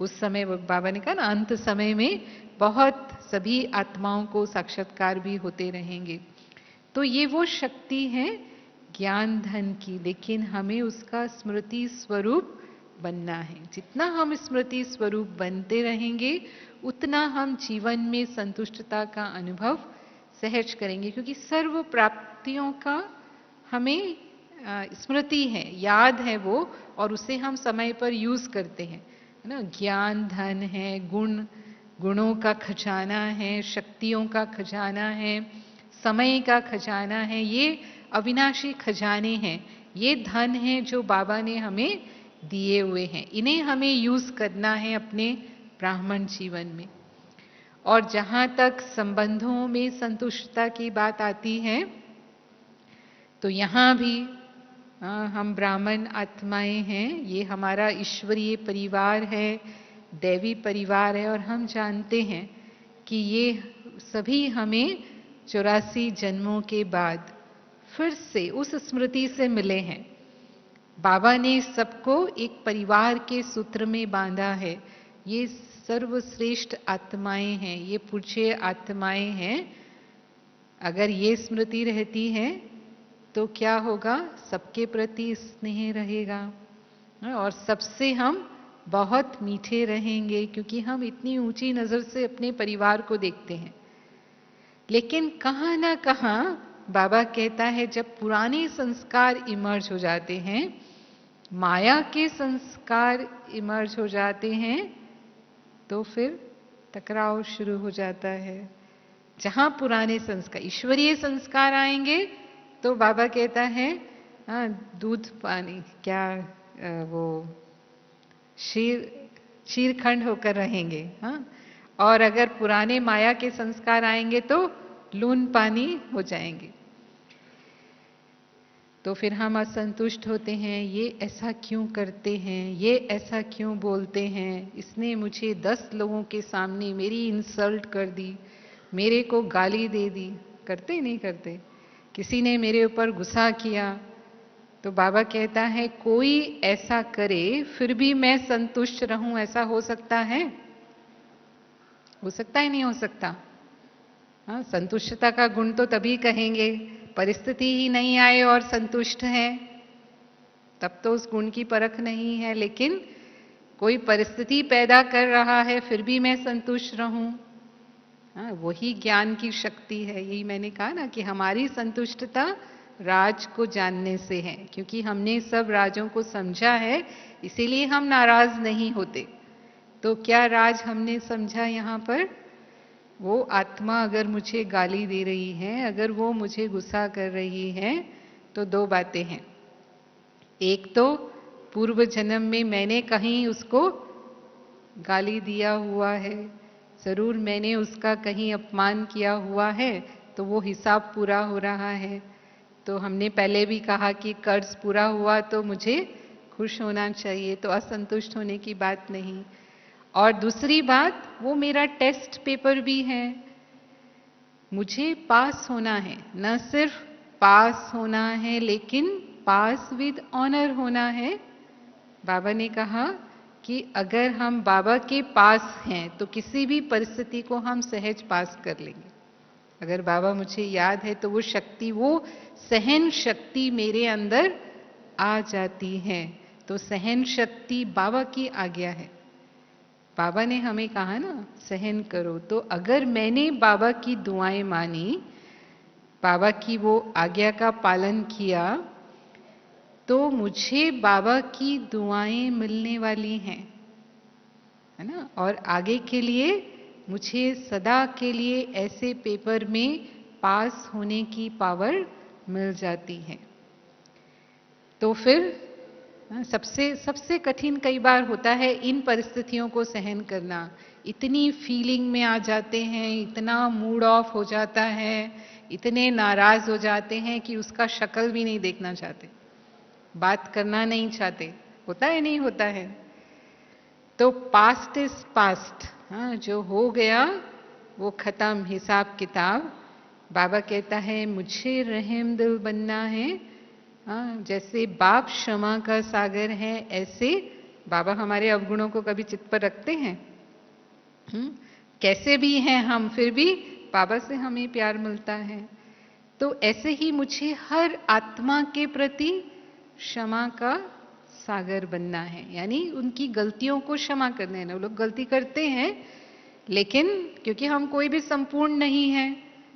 उस समय बाबा ने कहा ना, अंत समय में बहुत सभी आत्माओं को साक्षात्कार भी होते रहेंगे। तो ये वो शक्ति है ज्ञान धन की, लेकिन हमें उसका स्मृति स्वरूप बनना है। जितना हम स्मृति स्वरूप बनते रहेंगे, उतना हम जीवन में संतुष्टता का अनुभव सहज करेंगे, क्योंकि सर्व प्राप्तियों का हमें स्मृति है, याद है वो, और उसे हम समय पर यूज करते हैं, है ना। ज्ञान धन है, गुणों का खजाना है, शक्तियों का खजाना है, समय का खजाना है। ये अविनाशी खजाने हैं, ये धन है जो बाबा ने हमें दिए हुए हैं। इन्हें हमें यूज करना है अपने ब्राह्मण जीवन में। और जहां तक संबंधों में संतुष्टता की बात आती है, तो यहां भी हम ब्राह्मण आत्माएं हैं, ये हमारा ईश्वरीय परिवार है, दैवी परिवार है। और हम जानते हैं कि ये सभी हमें 84 जन्मों के बाद फिर से उस स्मृति से मिले हैं। बाबा ने सबको एक परिवार के सूत्र में बांधा है। ये सर्वश्रेष्ठ आत्माएं हैं, ये पूज्य आत्माएं हैं। अगर ये स्मृति रहती है तो क्या होगा, सबके प्रति स्नेह रहेगा और सबसे हम बहुत मीठे रहेंगे, क्योंकि हम इतनी ऊंची नजर से अपने परिवार को देखते हैं। लेकिन कहां ना कहां बाबा कहता है, जब पुराने संस्कार इमर्ज हो जाते हैं, माया के संस्कार इमर्ज हो जाते हैं, तो फिर टकराव शुरू हो जाता है। जहां पुराने संस्कार, ईश्वरीय संस्कार आएंगे तो बाबा कहता है दूध पानी क्या वो शीरखंड होकर रहेंगे। हाँ, और अगर पुराने माया के संस्कार आएंगे तो लून पानी हो जाएंगे। तो फिर हम असंतुष्ट होते हैं, ये ऐसा क्यों करते हैं, ये ऐसा क्यों बोलते हैं, इसने मुझे 10 लोगों के सामने मेरी इंसल्ट कर दी, मेरे को गाली दे दी। करते ही नहीं करते? किसी ने मेरे ऊपर गुस्सा किया, तो बाबा कहता है कोई ऐसा करे फिर भी मैं संतुष्ट रहूं, ऐसा हो सकता है? हो सकता है? नहीं हो सकता। हाँ, संतुष्टता का गुण तो तभी कहेंगे परिस्थिति ही नहीं आए और संतुष्ट है, तब तो उस गुण की परख नहीं है। लेकिन कोई परिस्थिति पैदा कर रहा है फिर भी मैं संतुष्ट रहूं, हाँ, वही ज्ञान की शक्ति है। यही मैंने कहा ना कि हमारी संतुष्टता राज को जानने से है, क्योंकि हमने सब राजों को समझा है, इसीलिए हम नाराज नहीं होते। तो क्या राज हमने समझा यहाँ पर? वो आत्मा अगर मुझे गाली दे रही है, अगर वो मुझे गुस्सा कर रही है, तो 2 बातें हैं। एक तो पूर्व जन्म में मैंने कहीं उसको गाली दिया हुआ है, जरूर मैंने उसका कहीं अपमान किया हुआ है, तो वो हिसाब पूरा हो रहा है। तो हमने पहले भी कहा कि कर्ज पूरा हुआ तो मुझे खुश होना चाहिए, तो असंतुष्ट होने की बात नहीं। और दूसरी बात, वो मेरा टेस्ट पेपर भी है, मुझे पास होना है, न सिर्फ पास होना है लेकिन पास विद ऑनर होना है। बाबा ने कहा कि अगर हम बाबा के पास हैं तो किसी भी परिस्थिति को हम सहज पास कर लेंगे। अगर बाबा मुझे याद है तो वो शक्ति, वो सहन शक्ति मेरे अंदर आ जाती है। तो सहन शक्ति बाबा की आज्ञा है। बाबा ने हमें कहा ना सहन करो, तो अगर मैंने बाबा की दुआएं मानी, बाबा की वो आज्ञा का पालन किया, तो मुझे बाबा की दुआएं मिलने वाली हैं, है ना। और आगे के लिए मुझे सदा के लिए ऐसे पेपर में पास होने की पावर मिल जाती है। तो फिर सबसे कठिन कई बार होता है इन परिस्थितियों को सहन करना। इतनी फीलिंग में आ जाते हैं, इतना मूड ऑफ हो जाता है, इतने नाराज हो जाते हैं कि उसका शक्ल भी नहीं देखना चाहते, बात करना नहीं चाहते। होता है, नहीं होता है? तो पास्ट इज पास्ट, हाँ, जो हो गया वो खत्म, हिसाब किताब। बाबा कहता है मुझे रहम दिल बनना है। हाँ, जैसे बाप क्षमा का सागर है, ऐसे बाबा हमारे अवगुणों को कभी चित्त पर रखते हैं? कैसे भी हैं हम, फिर भी बाबा से हमें प्यार मिलता है। तो ऐसे ही मुझे हर आत्मा के प्रति क्षमा का सागर बनना है, यानी उनकी गलतियों को क्षमा करना है ना। लोग गलती करते हैं, लेकिन क्योंकि हम कोई भी संपूर्ण नहीं है,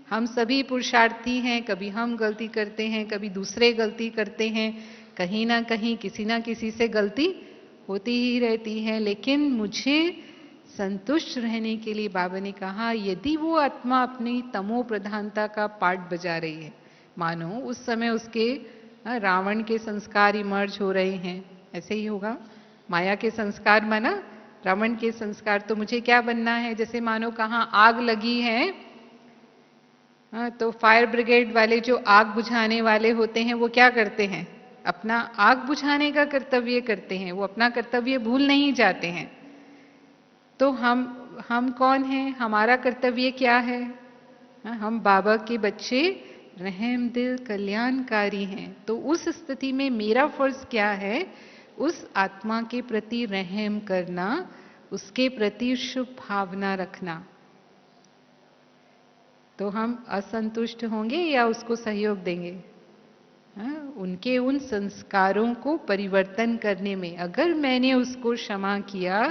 हम सभी पुरुषार्थी हैं, कभी हम गलती करते हैं, कभी दूसरे गलती करते हैं, कहीं ना कहीं किसी ना किसी से गलती होती ही रहती है। लेकिन मुझे संतुष्ट रहने के लिए बाबा ने कहा, यदि वो आत्मा अपनी तमो प्रधानता का पार्ट बजा रही है, मानो उस समय उसके रावण के संस्कार इमर्ज हो रहे हैं, ऐसे ही होगा। माया के संस्कार माना रावण के संस्कार, तो मुझे क्या बनना है? जैसे मानो कहाँ आग लगी है, तो फायर ब्रिगेड वाले जो आग बुझाने वाले होते हैं वो क्या करते हैं? अपना आग बुझाने का कर्तव्य करते हैं, वो अपना कर्तव्य भूल नहीं जाते हैं। तो हम कौन हैं? हमारा कर्तव्य क्या है? हम बाबा के बच्चे, रहम दिल कल्याणकारी हैं। तो उस स्थिति में मेरा फर्ज क्या है? उस आत्मा के प्रति रहम करना, उसके प्रति शुभ भावना रखना। तो हम असंतुष्ट होंगे या उसको सहयोग देंगे? हाँ, उनके उन संस्कारों को परिवर्तन करने में अगर मैंने उसको क्षमा किया,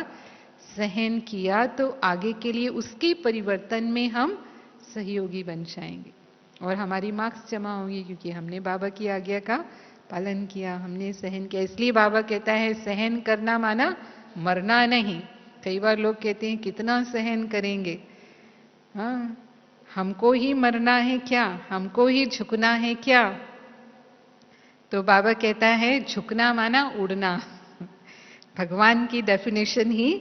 सहन किया, तो आगे के लिए उसके परिवर्तन में हम सहयोगी बन जाएंगे और हमारी मार्क्स जमा होंगी, क्योंकि हमने बाबा की आज्ञा का पालन किया, हमने सहन किया। इसलिए बाबा कहता है सहन करना माना मरना नहीं। कई बार लोग कहते हैं कितना सहन करेंगे, हाँ, हमको ही मरना है क्या, हमको ही झुकना है क्या? तो बाबा कहता है झुकना माना उड़ना। भगवान की डेफिनेशन ही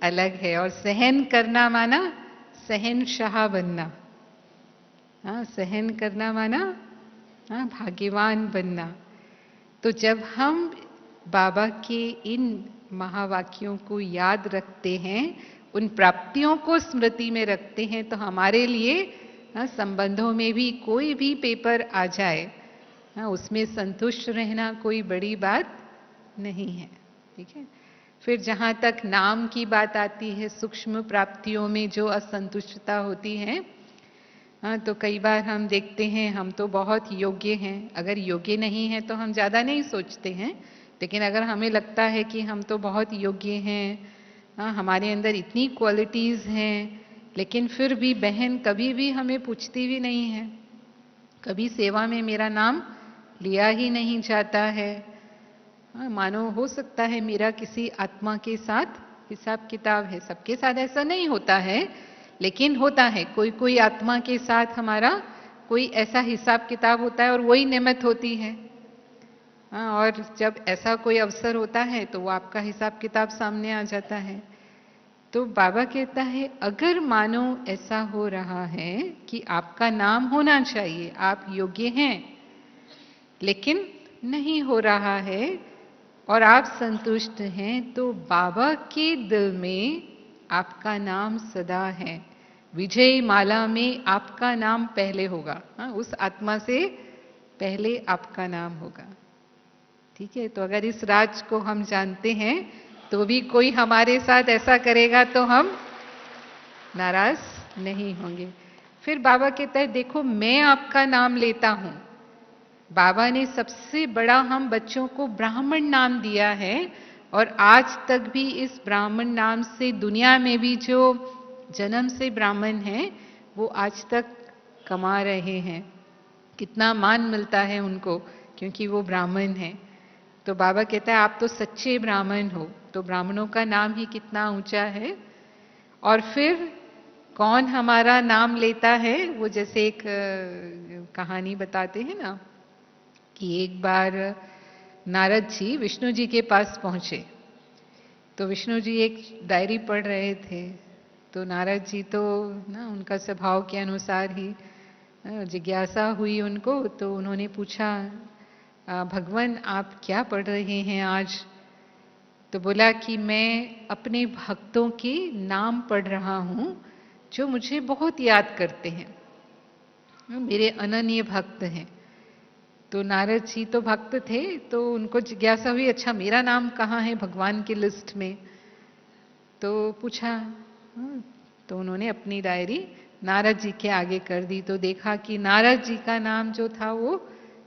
अलग है। और सहन करना माना सहनशाह बनना। हाँ, सहन करना माना हाँ भाग्यवान बनना। तो जब हम बाबा के इन महावाक्यों को याद रखते हैं, उन प्राप्तियों को स्मृति में रखते हैं, तो हमारे लिए संबंधों में भी कोई भी पेपर आ जाए, उसमें संतुष्ट रहना कोई बड़ी बात नहीं है। ठीक है। फिर जहां तक नाम की बात आती है, सूक्ष्म प्राप्तियों में जो असंतुष्टता होती है, तो कई बार हम देखते हैं हम तो बहुत योग्य हैं। अगर योग्य नहीं है तो हम ज़्यादा नहीं सोचते हैं, लेकिन अगर हमें लगता है कि हम तो बहुत योग्य हैं, हमारे अंदर इतनी क्वालिटीज़ हैं, लेकिन फिर भी बहन कभी भी हमें पूछती भी नहीं है, कभी सेवा में मेरा नाम लिया ही नहीं जाता है। मानो हो सकता है मेरा किसी आत्मा के साथ हिसाब किताब है, सबके साथ ऐसा नहीं होता है, लेकिन होता है कोई कोई आत्मा के साथ हमारा कोई ऐसा हिसाब किताब होता है और वही निमित्त होती है। और जब ऐसा कोई अवसर होता है तो वो आपका हिसाब किताब सामने आ जाता है। तो बाबा कहता है अगर मानो ऐसा हो रहा है कि आपका नाम होना चाहिए, आप योग्य हैं, लेकिन नहीं हो रहा है और आप संतुष्ट हैं, तो बाबा के दिल में आपका नाम सदा है। विजय माला में आपका नाम पहले होगा। उस आत्मा से पहले आपका नाम होगा। ठीक है। तो अगर इस राज को हम जानते हैं तो भी कोई हमारे साथ ऐसा करेगा तो हम नाराज नहीं होंगे। फिर बाबा कहता है देखो मैं आपका नाम लेता हूं। बाबा ने सबसे बड़ा हम बच्चों को ब्राह्मण नाम दिया है और आज तक भी इस ब्राह्मण नाम से दुनिया में भी जो जन्म से ब्राह्मण हैं वो आज तक कमा रहे हैं। कितना मान मिलता है उनको क्योंकि वो ब्राह्मण हैं। तो बाबा कहता है आप तो सच्चे ब्राह्मण हो। तो ब्राह्मणों का नाम ही कितना ऊंचा है। और फिर कौन हमारा नाम लेता है, वो जैसे एक कहानी बताते हैं ना कि एक बार नारद जी विष्णु जी के पास पहुंचे। तो विष्णु जी एक डायरी पढ़ रहे थे। तो नारद जी तो ना उनका स्वभाव के अनुसार ही जिज्ञासा हुई उनको। तो उन्होंने पूछा भगवान आप क्या पढ़ रहे हैं आज? तो बोला कि मैं अपने भक्तों के नाम पढ़ रहा हूं जो मुझे बहुत याद करते हैं, मेरे अनन्य भक्त हैं। तो नारद जी तो भक्त थे, तो उनको जिज्ञासा हुई अच्छा मेरा नाम कहाँ है भगवान की लिस्ट में। तो पूछा, तो उन्होंने अपनी डायरी नारद जी के आगे कर दी। तो देखा कि नारद जी का नाम जो था वो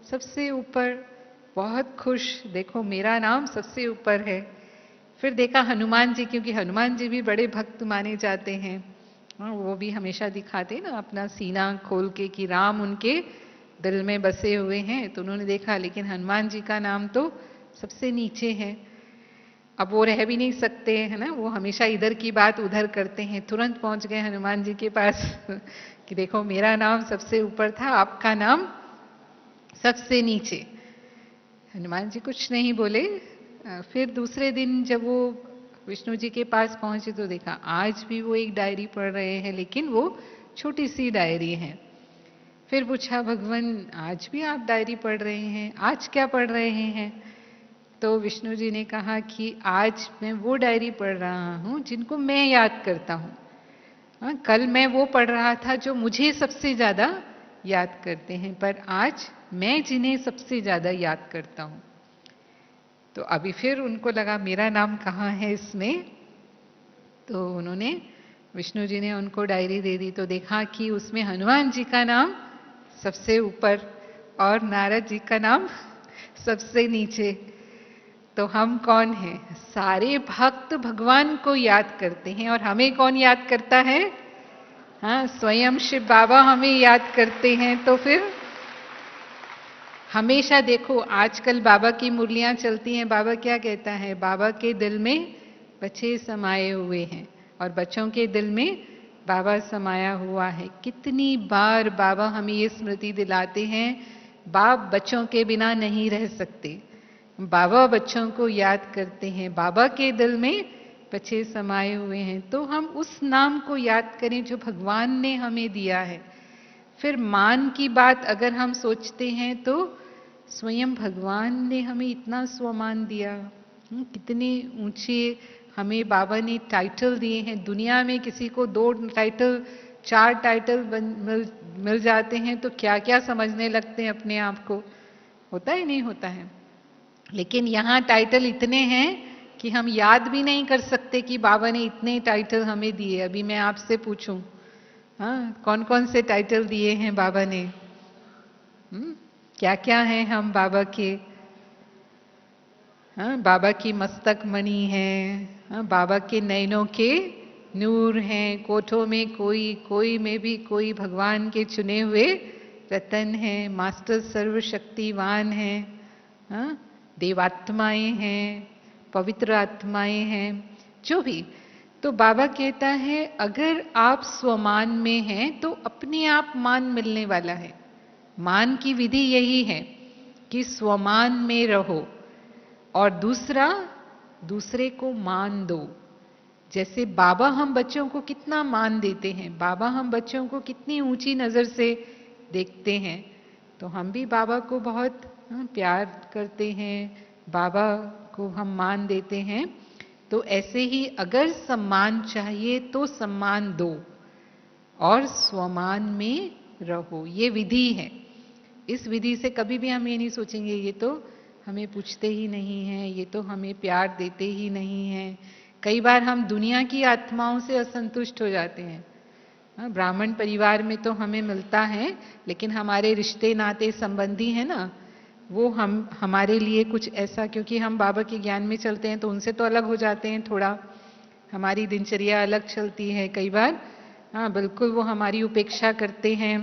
सबसे ऊपर। बहुत खुश, देखो मेरा नाम सबसे ऊपर है। फिर देखा हनुमान जी, क्योंकि हनुमान जी भी बड़े भक्त माने जाते हैं, वो भी हमेशा दिखाते ना अपना सीना खोल के कि राम उनके दिल में बसे हुए हैं। तो उन्होंने देखा लेकिन हनुमान जी का नाम तो सबसे नीचे है। अब वो रह भी नहीं सकते है ना, वो हमेशा इधर की बात उधर करते हैं। तुरंत पहुंच गए हनुमान जी के पास कि देखो मेरा नाम सबसे ऊपर था, आपका नाम सबसे नीचे। हनुमान जी कुछ नहीं बोले। फिर दूसरे दिन जब वो विष्णु जी के पास पहुंचे तो देखा आज भी वो एक डायरी पढ़ रहे हैं, लेकिन वो छोटी सी डायरी है। फिर पूछा भगवान आज भी आप डायरी पढ़ रहे हैं, आज क्या पढ़ रहे हैं? तो विष्णु जी ने कहा कि आज मैं वो डायरी पढ़ रहा हूं जिनको मैं याद करता हूं। कल मैं वो पढ़ रहा था जो मुझे सबसे ज्यादा याद करते हैं, पर आज मैं जिन्हें सबसे ज्यादा याद करता हूं। तो अभी फिर उनको लगा मेरा नाम कहाँ है इसमें। तो उन्होंने विष्णु जी ने उनको डायरी दे दी। तो देखा कि उसमें हनुमान जी का नाम सबसे ऊपर और नारद जी का नाम सबसे नीचे। तो हम कौन हैं? सारे भक्त भगवान को याद करते हैं और हमें कौन याद करता है? हाँ, स्वयं शिव बाबा हमें याद करते हैं। तो फिर हमेशा देखो, आजकल बाबा की मुरलियां चलती हैं, बाबा क्या कहता है? बाबा के दिल में बच्चे समाये हुए हैं और बच्चों के दिल में बाबा समाया हुआ है। कितनी बार बाबा हमें ये स्मृति दिलाते हैं, बाप बच्चों के बिना नहीं रह सकते। बाबा बच्चों को याद करते हैं, बाबा के दिल में बच्चे समाये हुए हैं। तो हम उस नाम को याद करें जो भगवान ने हमें दिया है। फिर मान की बात अगर हम सोचते हैं तो स्वयं भगवान ने हमें इतना स्वमान दिया। कितने ऊंचे हमें बाबा ने टाइटल दिए हैं। दुनिया में किसी को 2 टाइटल 4 टाइटल मिल जाते हैं तो क्या क्या समझने लगते हैं अपने आप को। होता ही नहीं होता है। लेकिन यहाँ टाइटल इतने हैं कि हम याद भी नहीं कर सकते कि बाबा ने इतने टाइटल हमें दिए। अभी मैं आपसे पूछूं, हाँ, कौन कौन से टाइटल दिए हैं बाबा ने? क्या क्या हैं हम बाबा के? हाँ, बाबा की मस्तक मणि है, हाँ, बाबा के नैनों के नूर हैं, कोठों में कोई, कोई में भी कोई भगवान के चुने हुए रतन हैं, मास्टर सर्वशक्तिवान हैं, हाँ, देवात्माएं हैं, पवित्र आत्माएं हैं, जो भी। तो बाबा कहता है अगर आप स्वमान में हैं तो अपने आप मान मिलने वाला है। मान की विधि यही है कि स्वमान में रहो और दूसरा दूसरे को मान दो। जैसे बाबा हम बच्चों को कितना मान देते हैं, बाबा हम बच्चों को कितनी ऊंची नजर से देखते हैं, तो हम भी बाबा को बहुत प्यार करते हैं, बाबा को हम मान देते हैं। तो ऐसे ही अगर सम्मान चाहिए तो सम्मान दो और स्वमान में रहो। ये विधि है। इस विधि से कभी भी हम ये नहीं सोचेंगे ये तो हमें पूछते ही नहीं है, ये तो हमें प्यार देते ही नहीं है। कई बार हम दुनिया की आत्माओं से असंतुष्ट हो जाते हैं। ब्राह्मण परिवार में तो हमें मिलता है, लेकिन हमारे रिश्ते नाते संबंधी है ना, वो हमारे लिए कुछ ऐसा, क्योंकि हम बाबा के ज्ञान में चलते हैं तो उनसे तो अलग हो जाते हैं थोड़ा, हमारी दिनचर्या अलग चलती है कई बार। हाँ, बिल्कुल वो हमारी उपेक्षा करते हैं,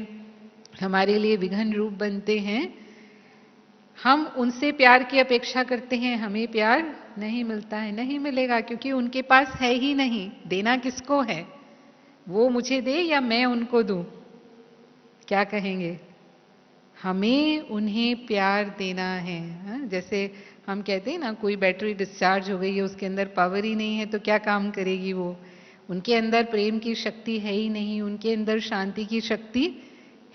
हमारे लिए विघन रूप बनते हैं। हम उनसे प्यार की अपेक्षा करते हैं, हमें प्यार नहीं मिलता है, नहीं मिलेगा, क्योंकि उनके पास है ही नहीं। देना किसको है? वो मुझे दे या मैं उनको दूं? क्या कहेंगे? हमें उन्हें प्यार देना है। हाँ? जैसे हम कहते हैं ना, कोई बैटरी डिस्चार्ज हो गई है, उसके अंदर पावर ही नहीं है तो क्या काम करेगी वो? उनके अंदर प्रेम की शक्ति है ही नहीं, उनके अंदर शांति की शक्ति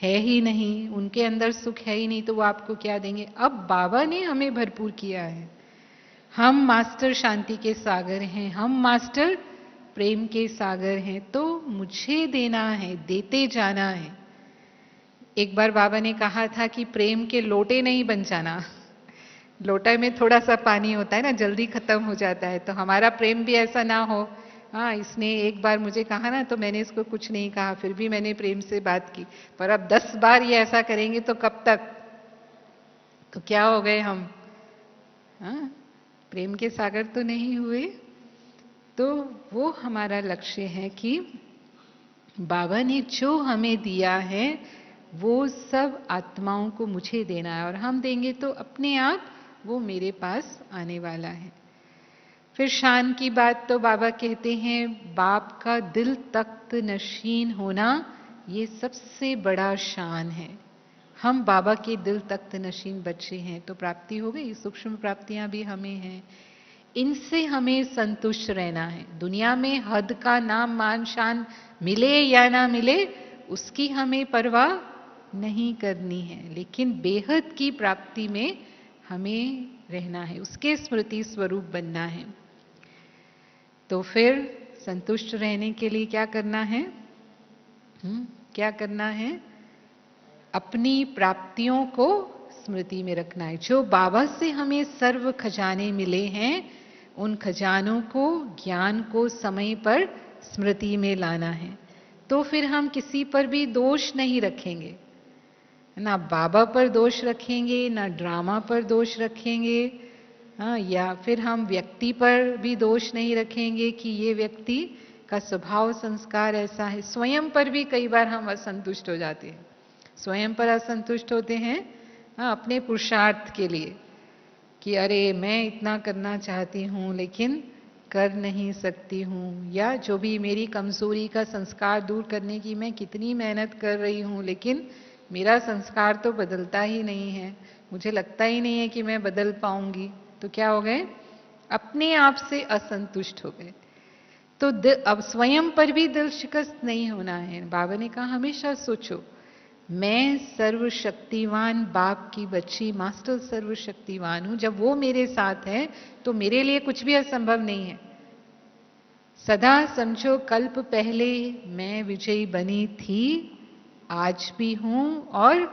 है ही नहीं, उनके अंदर सुख है ही नहीं, तो वो आपको क्या देंगे? अब बाबा ने हमें भरपूर किया है। हम मास्टर शांति के सागर हैं, हम मास्टर प्रेम के सागर हैं, तो मुझे देना है, देते जाना है। एक बार बाबा ने कहा था कि प्रेम के लोटे नहीं बन जाना। लोटा में थोड़ा सा पानी होता है ना, जल्दी खत्म हो जाता है, तो हमारा प्रेम भी ऐसा ना हो। हाँ, इसने एक बार मुझे कहा ना तो मैंने इसको कुछ नहीं कहा, फिर भी मैंने प्रेम से बात की। पर अब 10 बार ये ऐसा करेंगे तो कब तक? तो क्या हो गए हम? हाँ, प्रेम के सागर तो नहीं हुए। तो वो हमारा लक्ष्य है कि बाबा ने जो हमें दिया है वो सब आत्माओं को मुझे देना है, और हम देंगे तो अपने आप वो मेरे पास आने वाला है। फिर शान की बात तो बाबा कहते हैं बाप का दिल तख्त नशीन होना ये सबसे बड़ा शान है। हम बाबा के दिल तख्त नशीन बच्चे हैं तो प्राप्ति हो गई, सूक्ष्म प्राप्तियां भी हमें हैं। इनसे हमें संतुष्ट रहना है। दुनिया में हद का नाम मान शान मिले या ना मिले उसकी हमें परवाह नहीं करनी है, लेकिन बेहद की प्राप्ति में हमें रहना है, उसके स्मृति स्वरूप बनना है। तो फिर संतुष्ट रहने के लिए क्या करना है? क्या करना है? अपनी प्राप्तियों को स्मृति में रखना है। जो बाबा से हमें सर्व खजाने मिले हैं, उन खजानों को, ज्ञान को समय पर स्मृति में लाना है। तो फिर हम किसी पर भी दोष नहीं रखेंगे, है ना बाबा पर दोष रखेंगे, ना ड्रामा पर दोष रखेंगे, हाँ, या फिर हम व्यक्ति पर भी दोष नहीं रखेंगे कि ये व्यक्ति का स्वभाव संस्कार ऐसा है। स्वयं पर भी कई बार हम असंतुष्ट हो जाते हैं। स्वयं पर असंतुष्ट होते हैं, हाँ, अपने पुरुषार्थ के लिए कि अरे मैं इतना करना चाहती हूँ लेकिन कर नहीं सकती हूँ, या जो भी मेरी कमजोरी का संस्कार दूर करने की मैं कितनी मेहनत कर रही हूँ लेकिन मेरा संस्कार तो बदलता ही नहीं है, मुझे लगता ही नहीं है कि मैं बदल पाऊंगी। तो क्या हो गए? अपने आप से असंतुष्ट हो गए। तो अब स्वयं पर भी दिल शिकस्त नहीं होना है। बाबा ने कहा हमेशा सोचो, मैं सर्वशक्तिवान बाप की बच्ची, मास्टर सर्वशक्तिवान हूं। जब वो मेरे साथ है तो मेरे लिए कुछ भी असंभव नहीं है। सदा समझो कल्प पहले मैं विजयी बनी थी, आज भी हूं और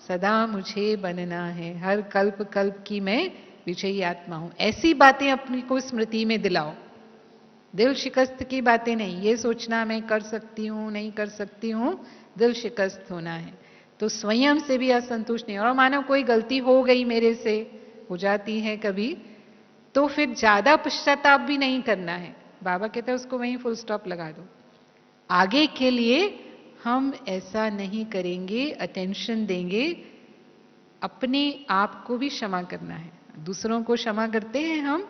सदा मुझे बनना है। हर कल्प कल्प की मैं विजयी आत्मा हूं। ऐसी बातें अपनी को स्मृति में दिलाओ, दिल शिकस्त की बातें नहीं। ये सोचना मैं कर सकती हूं नहीं कर सकती हूं, दिल शिकस्त होना है। तो स्वयं से भी असंतुष्ट नहीं। और मानो कोई गलती हो गई मेरे से, हो जाती है कभी, तो फिर ज्यादा पश्चाताप भी नहीं करना है। बाबा कहते हैं उसको वहीं फुल स्टॉप लगा दो। आगे के लिए हम ऐसा नहीं करेंगे, अटेंशन देंगे। अपने आप को भी क्षमा करना है। दूसरों को क्षमा करते हैं हम,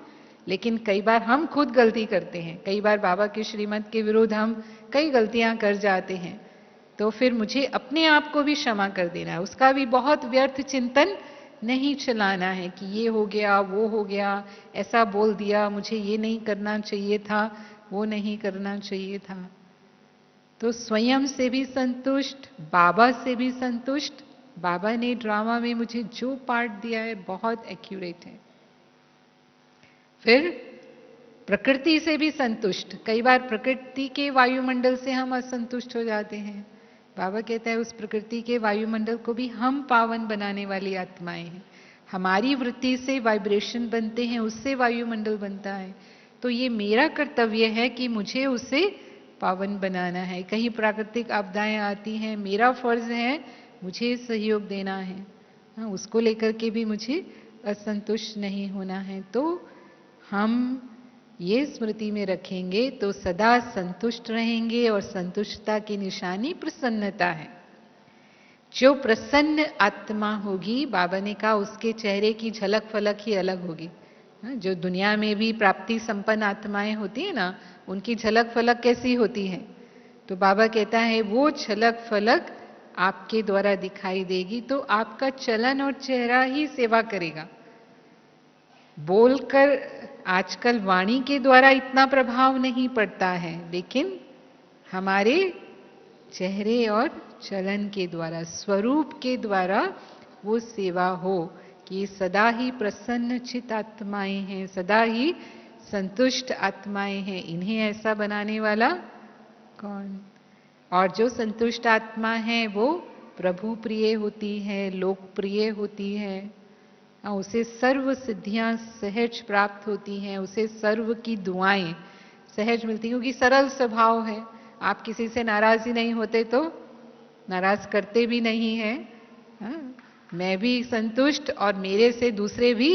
लेकिन कई बार हम खुद गलती करते हैं। कई बार बाबा के श्रीमत के विरुद्ध हम कई गलतियां कर जाते हैं। तो फिर मुझे अपने आप को भी क्षमा कर देना है। उसका भी बहुत व्यर्थ चिंतन नहीं चलाना है कि ये हो गया, वो हो गया, ऐसा बोल दिया, मुझे ये नहीं करना चाहिए था, वो नहीं करना चाहिए था। तो स्वयं से भी संतुष्ट, बाबा से भी संतुष्ट। बाबा ने ड्रामा में मुझे जो पार्ट दिया है बहुत एक्यूरेट है। फिर प्रकृति से भी संतुष्ट। कई बार प्रकृति के वायुमंडल से हम असंतुष्ट हो जाते हैं। बाबा कहता है उस प्रकृति के वायुमंडल को भी हम पावन बनाने वाली आत्माएं हैं। हमारी वृत्ति से वाइब्रेशन बनते हैं, उससे वायुमंडल बनता है। तो ये मेरा कर्तव्य है कि मुझे उसे पावन बनाना है। कहीं प्राकृतिक आपदाएं आती हैं, मेरा फर्ज है मुझे सहयोग देना है। हाँ, उसको लेकर के भी मुझे असंतुष्ट नहीं होना है। तो हम ये स्मृति में रखेंगे तो सदा संतुष्ट रहेंगे। और संतुष्टता की निशानी प्रसन्नता है। जो प्रसन्न आत्मा होगी, बाबा ने कहा उसके चेहरे की झलक फलक ही अलग होगी। जो दुनिया में भी प्राप्ति संपन्न आत्माएं होती है ना, उनकी झलक फलक कैसी होती है? तो बाबा कहता है वो झलक फलक आपके द्वारा दिखाई देगी। तो आपका चलन और चेहरा ही सेवा करेगा। बोलकर आजकल वाणी के द्वारा इतना प्रभाव नहीं पड़ता है, लेकिन हमारे चेहरे और चलन के द्वारा, स्वरूप के द्वारा वो सेवा हो कि सदा ही प्रसन्न चित आत्माएं हैं, सदा ही संतुष्ट आत्माएं हैं। इन्हें ऐसा बनाने वाला कौन? और जो संतुष्ट आत्मा है वो प्रभु प्रिय होती है, लोकप्रिय होती है। उसे सर्व सिद्धियां सहज प्राप्त होती हैं, उसे सर्व की दुआएं सहज मिलती हैं, क्योंकि सरल स्वभाव है। आप किसी से नाराज ही नहीं होते तो नाराज करते भी नहीं है। हाँ, मैं भी संतुष्ट और मेरे से दूसरे भी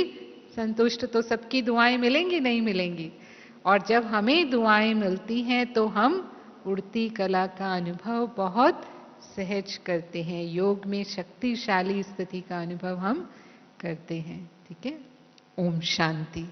संतुष्ट, तो सबकी दुआएं मिलेंगी नहीं मिलेंगी? और जब हमें दुआएं मिलती हैं तो हम उड़ती कला का अनुभव बहुत सहज करते हैं। योग में शक्तिशाली स्थिति का अनुभव हम करते हैं। ठीक है। ओम शांति।